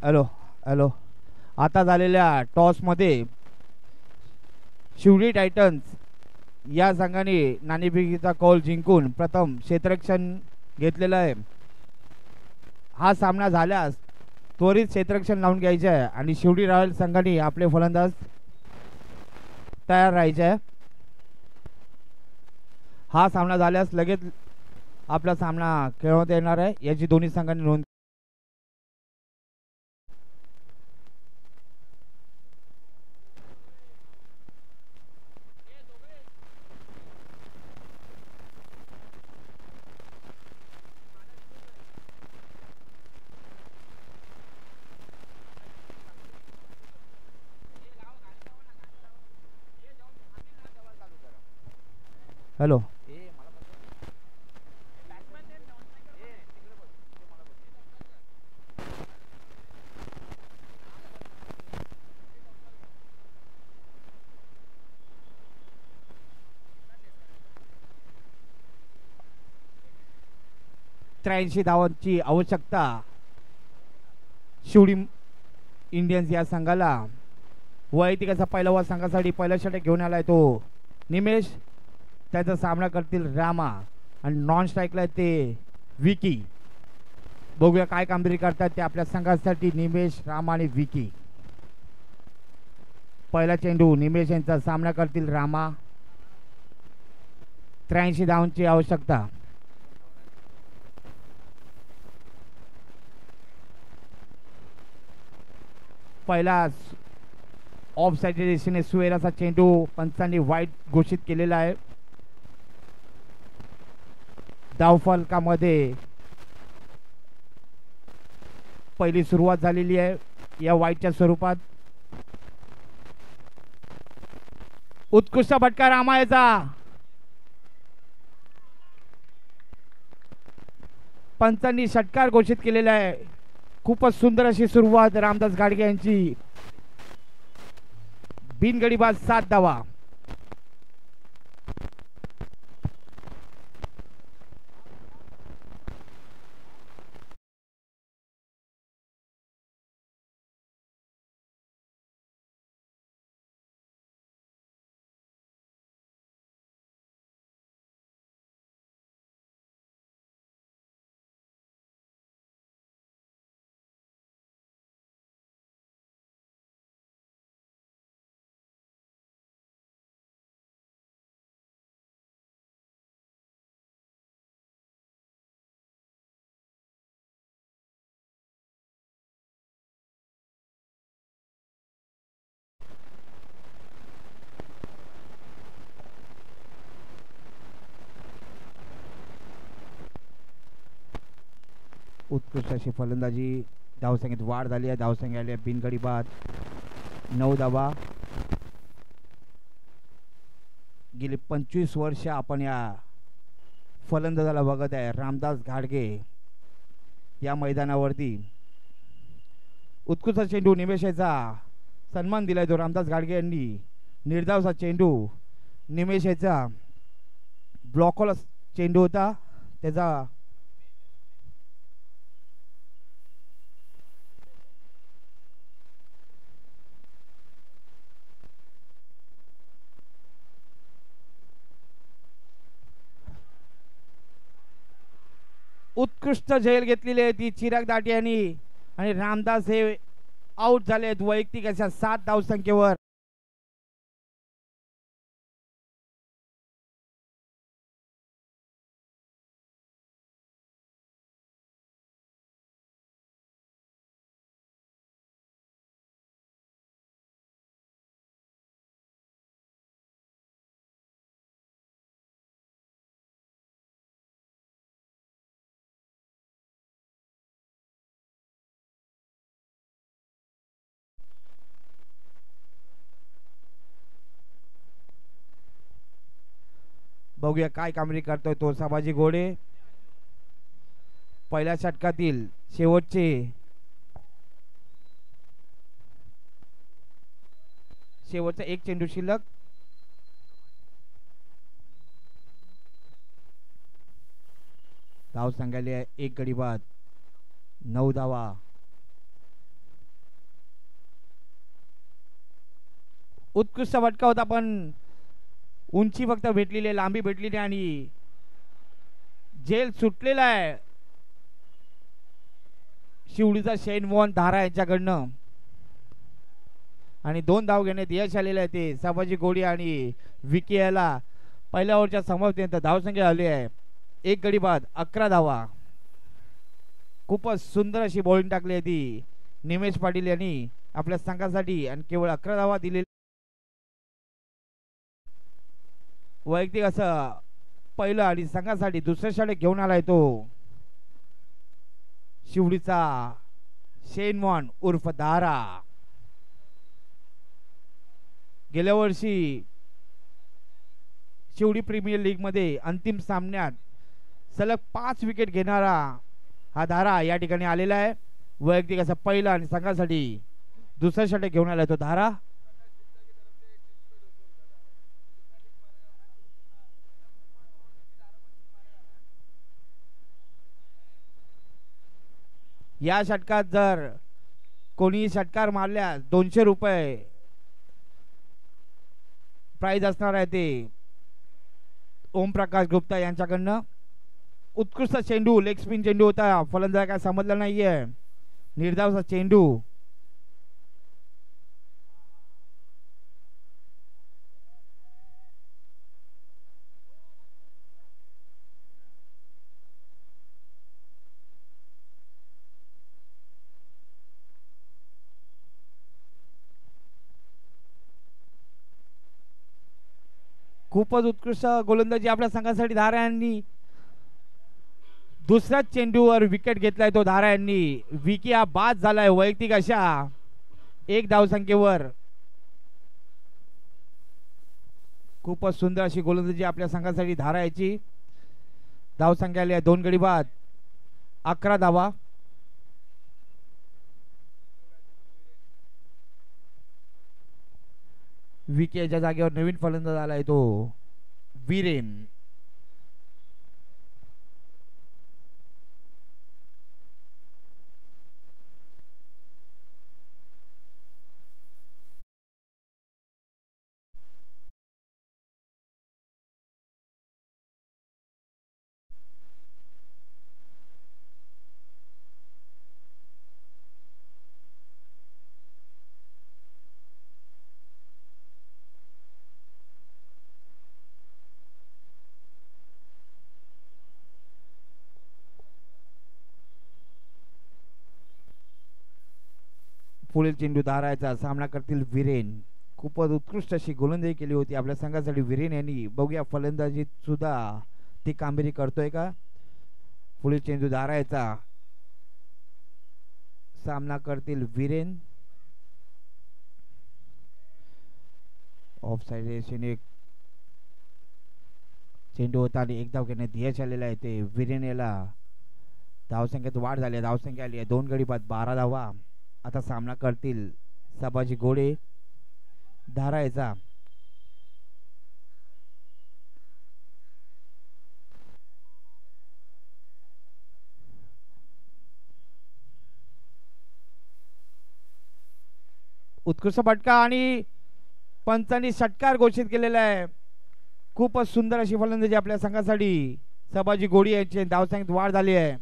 हॅलो हॅलो आता झालेल्या टॉसमध्ये शिवडी टायटन्स या संघाने नाणेफेकीचा कौल जिंकून प्रथम क्षेत्ररक्षण घेतलेलं आहे. हा सामना झाल्यास त्वरित क्षेत्ररक्षण लावून घ्यायचे आहे आणि शिवडी रॉयल संघाने आपले फलंदाज तयार राहायचे आहे. हा सामना झाल्यास लगेच आपला सामना खेळवण्यात येणार आहे याची दोन्ही संघांनी नोंद. हॅलो 83 धावांची आवश्यकता शिवडी इंडियन्स या संघाला. वैयक्तिक असा पहिला वा संघासाठी पहिला षटक घेऊन आलाय तो निमेश. त्याचा सामना करतील रामा आणि नॉन स्ट्राईकला ते विकी. बघूया काय कामगिरी करतात ते आपल्या संघासाठी निमेश, रामा आणि विकी. पहिला चेंडू निमेश यांचा सामना करतील रामा. 83 धावांची आवश्यकता. पहिला ऑफ साईडच्या दिशेने सुएराचा चेंडू पंचांनी वाईट घोषित केलेला आहे. धावफलकामध्ये पहिली सुरुवात झालेली आहे या वाईटच्या स्वरूपात. उत्कृष्ट फटका रामायचा. पंचांनी षटकार घोषित केलेला आहे. खूपच सुंदर अशी सुरुवात रामदास घाडगे यांची. बिनगडीबाज 7 धावा. उत्कृष्ट अशी फलंदाजी. धावसंख्येत वाढ झाली आहे. धावसंख्या आली आहे बिनगडी बाद 9 धावा. गेली 25 वर्ष आपण या फलंदाजाला बघत आहे. रामदास घाडगे या मैदानावरती. उत्कृष्ट चेंडू निमेशाचा सन्मान दिलाय तो रामदास घाडगे यांनी. निर्धावचा चेंडू निमेशाचा ब्लॉकला चेंडू होता त्याचा. उत्कृष्ट झेल घेतलेली आहे ती चिराग दाटी यांनी आणि रामदास हे आउट झाले आहेत वैयक्तिक अशा 7 धावसंख्येवर. बघूया काय कामगिरी करतोय तो संभाजी घोडे. पहिल्या षटकातील शेवटचा एक चेंडू शिल्लक. धाव सांगायला एक गडी बाद, 9 धावा. उत्कृष्ट फटका होता पण उंची फक्त भेटलेली आहे, लांबी भेटलेली आहे आणि जेल सुटलेला आहे शिवडीचा शेन मोहन धारा यांच्याकडनं. आणि 2 धाव घेण्यात यश आलेलं आहे ते संभाजी घोडे आणि विकी याला पहिल्या ओव्हरच्या समाप्तीनंतर धावसंख्या आली आहे 1 गडी बाद, 11 धावा. खूपच सुंदर अशी बॉलिंग टाकली आहे ती निमेश पाटील यांनी आपल्या संघासाठी आणि केवळ 11 धावा दिले. वैयक्तिक असं पहिलं आणि संघासाठी दुसऱ्या षटक घेऊन आलाय तो शिवडीचा शेन मोहन उर्फ दारा. गेल्या वर्षी शिवडी प्रीमियर लीग मध्ये अंतिम सामन्यात सलग 5 विकेट घेणारा हा धारा या ठिकाणी आलेला आहे. वैयक्तिक असं पहिलं आणि संघासाठी दुसऱ्या षटक घेऊन आलाय तो धारा. या षटकात जर कोणी षटकार मारल्यास 200 रुपये प्राइज असणार आहे ते ओमप्रकाश गुप्ता यांच्याकडनं. उत्कृष्ट चेंडू, लेग स्पिन चेंडू होता, फलंदाज काय समजलं नाहीये, निर्धावचा चेंडू. खूपच उत्कृष्ट गोलंदाजी आपल्या संघासाठी धारा यांनी दुसऱ्याच चेंडूवर विकेट घेतलाय तो धारा यांनी. विकी हा बाद झालाय वैयक्तिक अशा 1 धावसंख्येवर. खूपच सुंदर अशी गोलंदाजी आपल्या संघासाठी धारा याची. धावसंख्या आली आहे 2 गडी बाद, 11 धावा. विकेच्या जागेवर नवीन फलंदाज आलाय तो वीरेन. पुढील चेंडू धारायचा सामना करतील वीरेन. खूपच उत्कृष्ट अशी गोलंदाजी केली होती आपल्या संघासाठी वीरेन यांनी. बघूया फलंदाजीत सुद्धा ती कामगिरी करतोय का. पुढील चेंडू धारायचा सामना करतील वीरेन. ऑफ साइड एक चेंडू होता आणि 1 धाव घेण्यात यश आलेला आहे ते वीरेन याला. धावसंख्येत वाढ झाली आहे, धावसंख्या आली आहे 2 गडी बाद, 12 धावा. आता सामना करतील संभाजी घोडे धारायचा. उत्कृष्ट फटका आणि पंचांनी षटकार घोषित केलेला आहे. खूपच सुंदर अशी फलंदाजी आपल्या संघासाठी संभाजी घोडे यांची. धावसंख्येत वाढ झाली आहे.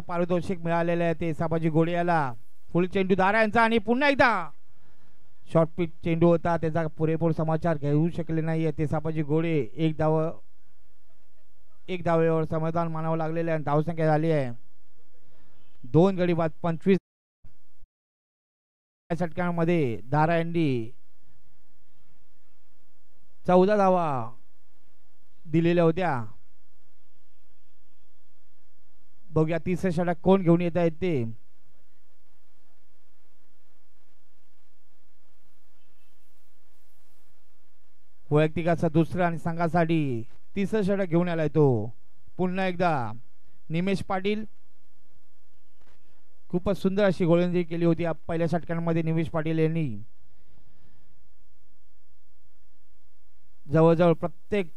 पारितोषिक मिळालेलं आहे ते संभाजी घोडे याला. फुल चेंडू दारा यांचा आणि पुन्हा एकदा शॉर्ट पिच चेंडू होता, त्याचा पुरेपूर समाचार घेऊ शकले नाही ते संभाजी घोडे. एक धावेवर समाधान मानावं लागलेलं आहे. धावसंख्या झाली आहे 2 गडी बाद 25 षटकांमध्ये. दारा यांनी 14 धावा दिलेल्या होत्या. बघूया तिसरं षटक कोण घेऊन येत आहेत ते. वैयक्तिकाचा दुसरा आणि संघासाठी तिसरं षटक घेऊन आलाय तो पुन्हा एकदा निमेश पाटील. खूपच सुंदर अशी गोलंदाजी केली होती पहिल्या षटकांमध्ये निमेश पाटील यांनी. जवळजवळ प्रत्येक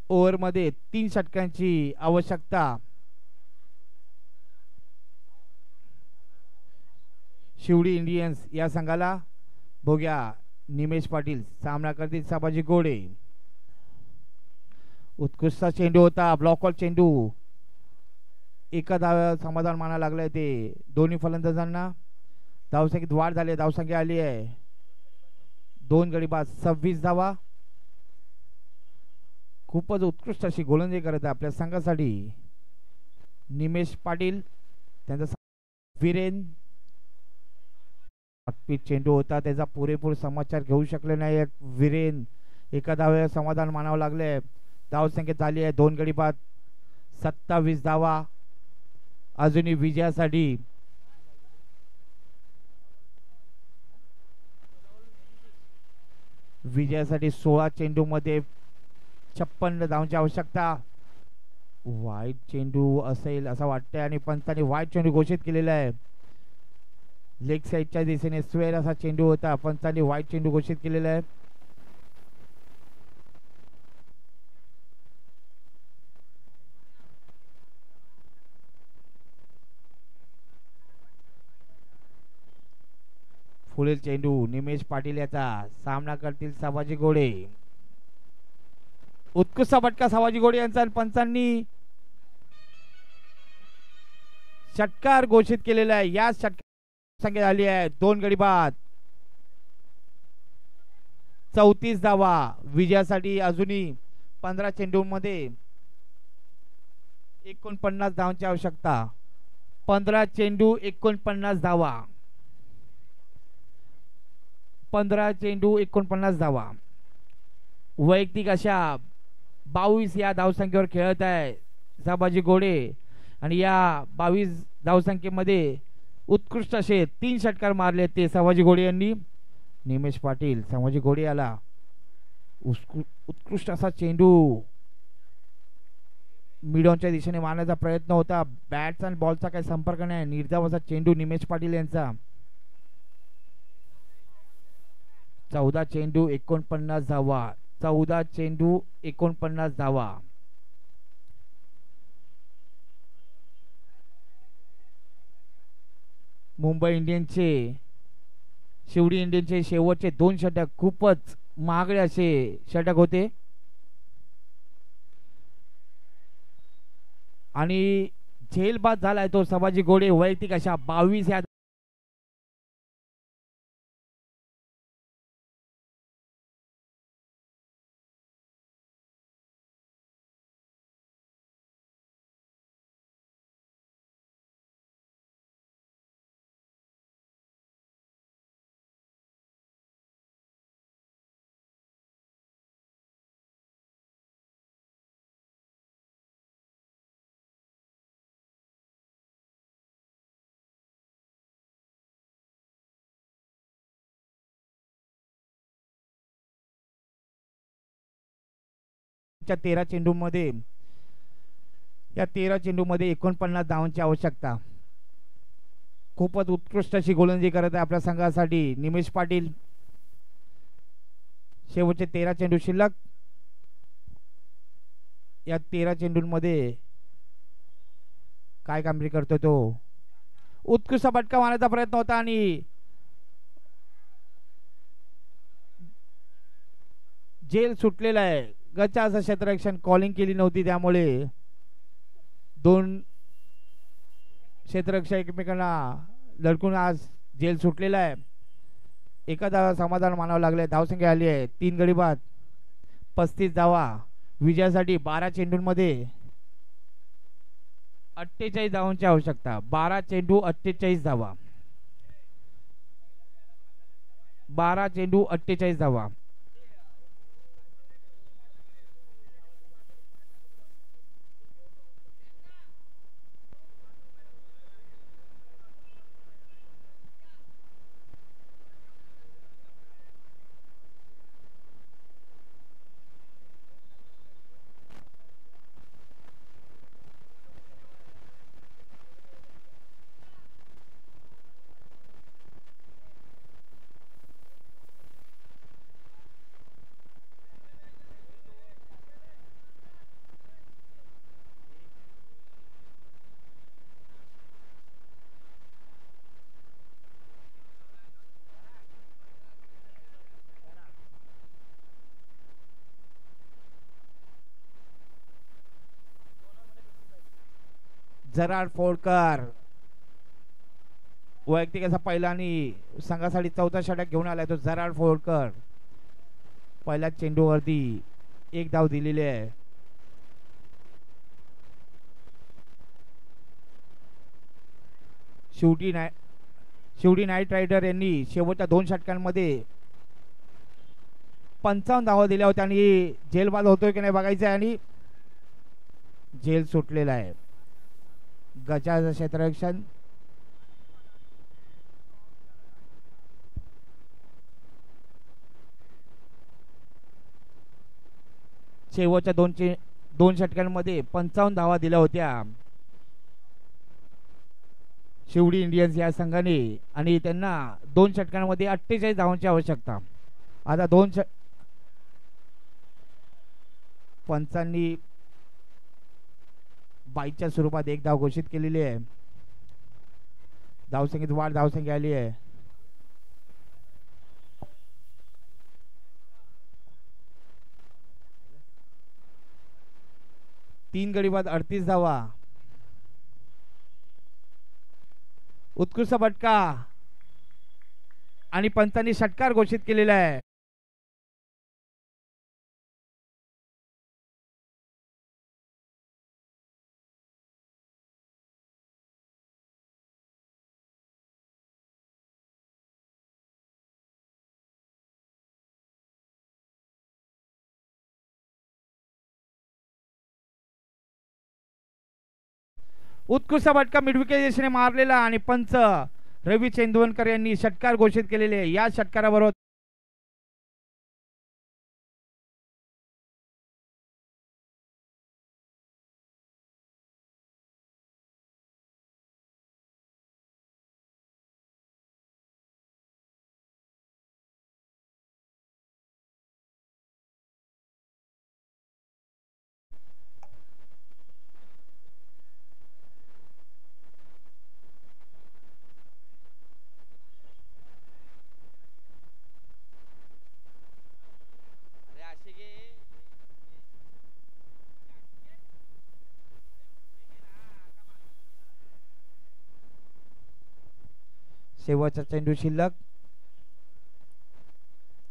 ओव्हरमध्ये 3 षटकांची आवश्यकता. शिवडी इंडियन्स या संघाला. बघूया निमेश पाटील सामना करतील संभाजी घोडे. उत्कृष्ट चेंडू होता, ब्लॉकॉल चेंडू. एका धाव समाधान माना लागलंय ते दोन्ही फलंदाजांना. धावसंख्येत वाढ झाली, धावसंख्या आली आहे 2 गडी बाद 26 धावा. खूपच उत्कृष्ट अशी गोलंदाजी करत आहे आपल्या संघासाठी निमेश पाटील. त्यांचा वीरेन पिच चेंडू होता, त्याचा पुरेपूर समाचार घेऊ शकले नाही वीरेन. एका धावेवर समाधान मानावं लागले. धावसंख्येत झाली आहे 2 गडी बाद 27 धावा. अजूनही विजयासाठी विजयासाठी 16 चेंडू मध्ये 56 धावांची आवश्यकता. वाईट चेंडू असेल असं वाटतंय आणि पंचांनी वाईट चेंडू घोषित केलेला आहे. लेग साईडच्या दिशेने स्वेर असा चेंडू होता, पंचांनी वाईट चेंडू घोषित केलेला आहे. पुढील चेंडू निमेश पाटील याचा. सामना करतील संभाजी घोडे. उत्कृष्ट फटका संभाजी घोडे यांचा. पंचांनी षटकार घोषित केलेला आहे. या षटकार संख्या झाली आहे 2 गडी बाद 34 धावा. विजयासाठी अजूनही 15 चेंडूमध्ये 49 धावांची आवश्यकता. 15 चेंडू 49 धावा. 15 चेंडू 49 धावा. वैयक्तिक अशा 22 या धावसंख्येवर खेळत आहे संभाजी घोडे आणि या 22 धावसंख्येमध्ये उत्कृष्ट असे 3 षटकार मारले ते संभाजी घोडे यांनी. निमेश पाटील संभाजी घोडे याला. उत्कृष्ट असा चेंडू मिडॉनच्या दिशेने मारण्याचा प्रयत्न होता. बॅट्स आणि बॉलचा काही संपर्क नाही. निर्धाव असा चेंडू निमेश पाटील यांचा. 14 चेंडू 49 धावा. 14 चेंडू 49 धावा. मुंबई इंडियन्सचे शिवडी इंडियन्सचे शेवटचे 2 षटक खूपच महागडे असे षटक होते आणि झेलबाद झालाय तो संभाजी घोडे. वैयक्तिक अशा 22 या च्या 13 चेंडूमध्ये या 13 चेंडूमध्ये 49 धावांची आवश्यकता. खूपच उत्कृष्ट अशी गोलंदाजी करत आहे आपल्या संघासाठी निमेश पाटील. शेवटचे 13 चेंडू शिल्लक. या 13 चेंडूंमध्ये काय कामगिरी करतो तो. उत्कृष्ट फटका मारण्याचा प्रयत्न होता आणि जेल सुटलेला आहे. गच्चा असं क्षेत्ररक्षण कॉलिंग केली नव्हती त्यामुळे 2 क्षेत्ररक्षक एकमेकांना लढकून आज जेल सुटलेला आहे. एका धावा समाधान मानावं लागले. धावसंख्या आली आहे 3 गडी बाद 35 धावा. विजयासाठी 12 चेंडूंमध्ये 48 धावांची आवश्यकता. 12 चेंडू 48 धावा. 12 चेंडू 48 धावा. जराड फोडकर वैयक्तिक असा पहिला आणि संघासाठी चौथा षटक घेऊन आलाय तो जराड फोडकर. पहिल्या चेंडूवरती 1 धाव दिलेली आहे. शेवटी नाईट रायडर यांनी शेवटच्या 2 षटकांमध्ये 55 धावा दिल्या होत्या आणि जेल बाद होतोय की नाही बघायचं आहे आणि जेल सुटलेला आहे. गजाचं क्षेत्ररक्षण शेवटच्या 2 षटकांमध्ये 55 धावा दिल्या होत्या शिवडी इंडियन्स या संघाने आणि त्यांना 2 षटकांमध्ये 48 धावांची आवश्यकता. आता 2 पंचांनी 22च्या स्वरूपात 1 धाव घोषित केलेली आहे. धावसंख्येत वाढ धावसंख्या आली आहे. तीन गडी बाद 38 धावा. उत्कृष्ट फटका आणि पंचांनी षटकार घोषित केलेला आहे. उत्कृष्ट फटका मिडविकेट दिशेने मारलेला आणि पंच रवी चेंदवनकर यांनी षटकार घोषित केलेले. या षटकाराबरोबर शेवटचा चेंडू शिल्लक.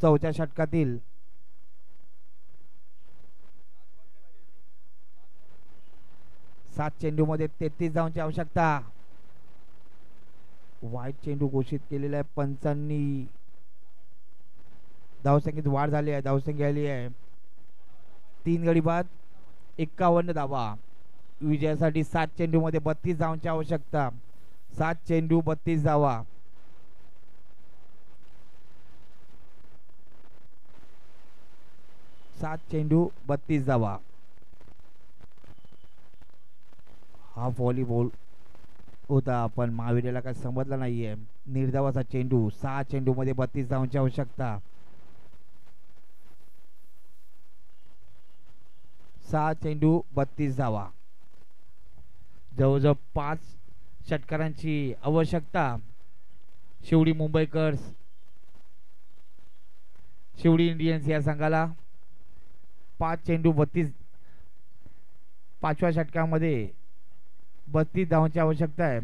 चौथ्या षटकातील सात चेंडू मध्ये 33 धावांची आवश्यकता. वाईट चेंडू घोषित केलेला आहे पंचांनी. धावसंख्येत वाढ झाली आहे. धावसंख्या आली आहे 3 गडी बाद 51 धावा. विजयासाठी 7 चेंडू मध्ये 32 धावांची आवश्यकता. 7 चेंडू 32 धावा. 7 चेंडू 32 धावा. हा व्हॉलीबॉल होता पण महावीरला काय समजला नाहीये. निर्धावाचा चेंडू. 6 चेंडू मध्ये 32 धावांची आवश्यकता. 6 चेंडू 32 धावा. जवळजवळ 5 षटकारांची आवश्यकता शिवडी मुंबईकर्स शिवडी इंडियन्स या संघाला. 5 चेंडू 32. 5व्या षटकामध्ये 32 धावांची आवश्यकता आहे.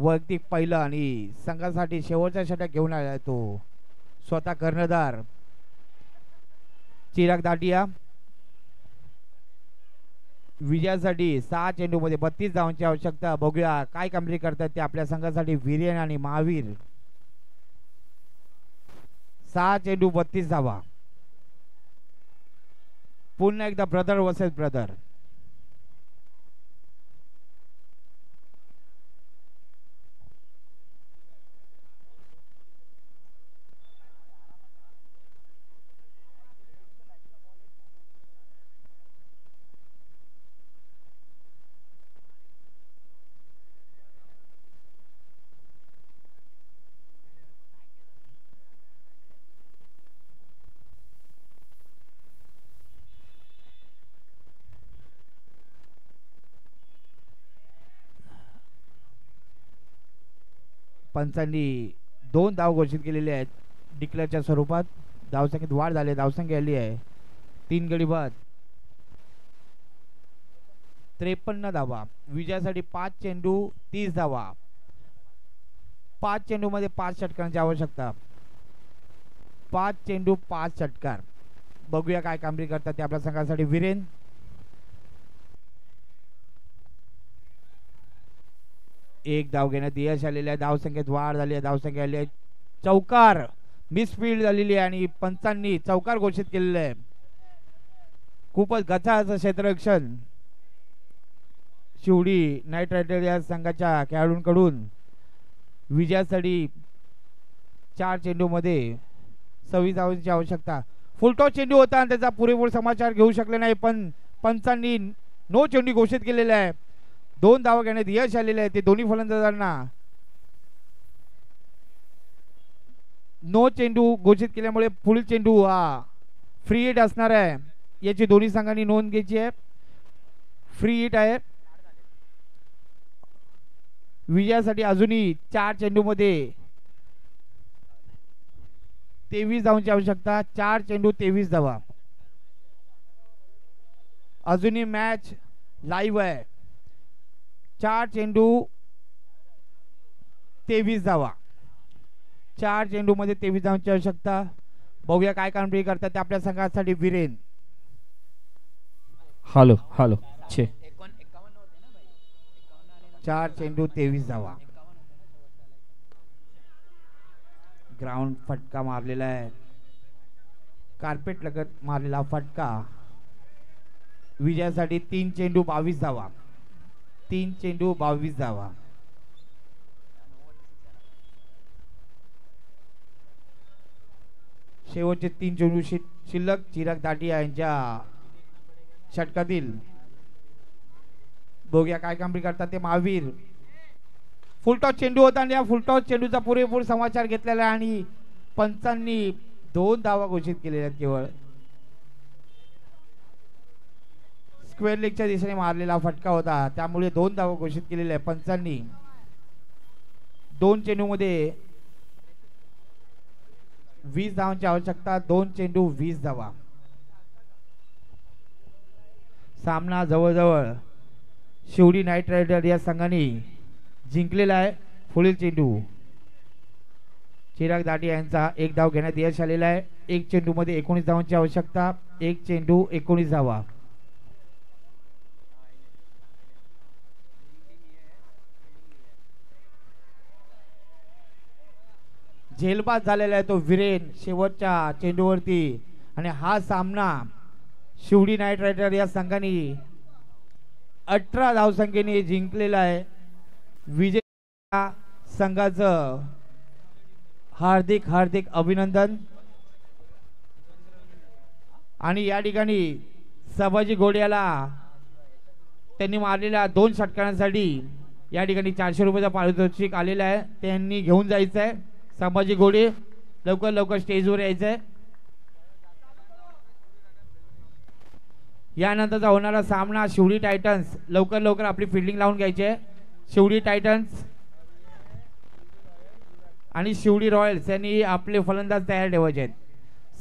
वैयक्तिक पहिलं आणि संघासाठी शेवटच्या षटक घेऊन आला तो स्वतः कर्णधार चिराग दाटिया. विजयासाठी 6 चेंडूमध्ये 32 धावांची आवश्यकता. बघूया काय कामगिरी करतात ते आपल्या संघासाठी वीरेन आणि महावीर. 6 चेंडू 32 धावा. पुन्हा एकदा ब्रदर वर्सेस ब्रदर. पंचांनी 2 धाव घोषित केलेले आहेत डिक्लेअरच्या स्वरूपात. धावसंख्येत वाढ झाली. धावसंख्या आली आहे 3 गडी बाद 53 धावा. विजयासाठी 5 चेंडू 30 धावा. 5 चेंडू मध्ये 5 षटकांची आवश्यकता. 5 चेंडू 5 षटकार. बघूया काय कामगिरी करतात ते आपल्या संघासाठी वीरेन. एक धाव घेण्यात यश आलेले आहे. धावसंख्येत वाढ झाली आहे. धावसंख्या आली आहे. चौकार मिसफील्ड झालेली आहे आणि पंचांनी चौकार घोषित केलेले आहे. खूपच गचाचं क्षेत्ररक्षण शिवडी नाईट रायडर या संघाच्या खेळाडूंकडून. विजयासाठी 4 चेंडूमध्ये 26 धावांची आवश्यकता. फुलटॉस चेंडू होता आणि त्याचा पुरेपूर समाचार घेऊ शकले नाही, पण पंचांनी नो चेंडू घोषित केलेला आहे. 2 धावा घेण्यात यश आलेले आहे. ते दोन्ही फलंदाजांना नो चेंडू घोषित केल्यामुळे पुढील चेंडू हा फ्री हिट असणार आहे. याची दोन्ही संघांनी नोंद घ्यायची आहे. फ्री हिट आहे. विजयासाठी अजूनही 4 चेंडूमध्ये 23 धावांची आवश्यकता. 4 चेंडू 23 धावा. अजूनही मॅच लाईव्ह आहे. 4 चेंडू 23 धावा. 4 चेंडू मध्ये 23 धावांची आवश्यकता. बघूया काय कामगिरी करतात ते आपल्या संघासाठी वीरेन. हॅलो हॅलो 4 चेंडू 23 धावा. ग्राउंड फटका मारलेला आहे. कार्पेट लगत मारलेला फटका. विजयासाठी 3 चेंडू 22 धावा. 3 चेंडू 22 धावा. शेवटचे 3 चेंडू शिल्लक चिराग दाटिया यांच्या षटकातील. बघूया काय कामगिरी करतात ते महावीर. फुलटॉस चेंडू होता आणि या फुलटॉस चेंडूचा पुरेपूर समाचार घेतलेला आहे आणि पंचांनी 2 धावा घोषित केलेल्या आहेत. केवळ स्क्वेअर लेगच्या दिशेने मारलेला फटका होता, त्यामुळे 2 धावा घोषित केलेल्या आहे पंचांनी. 2 चेंडूमध्ये 20 धावांची आवश्यकता. 2 चेंडू 20 धावा. सामना जवळजवळ शिवडी नाईट रायडर या संघाने जिंकलेला आहे. पुढील चेंडू चिराग दाटिया यांचा 1 धाव घेण्यात यश आलेला आहे. 1 चेंडू मध्ये 19 धावांची आवश्यकता. 1 चेंडू 19 धावा. झेलबाद झालेला आहे तो वीरेन शेवटच्या चेंडूवरती आणि हा सामना शिवडी नाईट रायडर या संघाने 18 धावसंख्येने जिंकलेला आहे. विजय संघाचं हार्दिक हार्दिक अभिनंदन. आणि या ठिकाणी संभाजी घोड्याला त्यांनी मारलेल्या 2 षटकांसाठी या ठिकाणी 400 रुपयाचा पारितोषिक आलेला आहे. त्यांनी घेऊन जायचं आहे. संभाजी घोडे लवकर लवकर स्टेजवर यायचं आहे. यानंतरचा होणारा सामना शिवडी टायटन्स. लवकर लवकर आपली फिल्डिंग लावून घ्यायची आहे. शिवडी टायटन्स आणि शिवडी रॉयल्स यांनी आपले फलंदाज तयार ठेवायचे आहेत.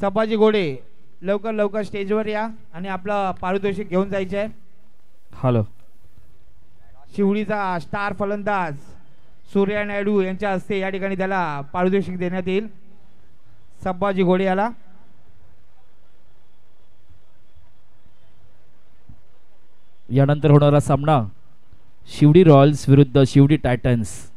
संभाजी घोडे लवकर लवकर स्टेजवर या आणि आपलं पारितोषिक घेऊन जायचे आहे. हॅलो शिवडीचा स्टार फलंदाज सूर्या नायडू यांच्या हस्ते या ठिकाणी त्याला पारितोषिक देण्यात येईल. संभाजी घोडे याला. यानंतर होणारा सामना शिवडी रॉयल्स विरुद्ध शिवडी टायटन्स.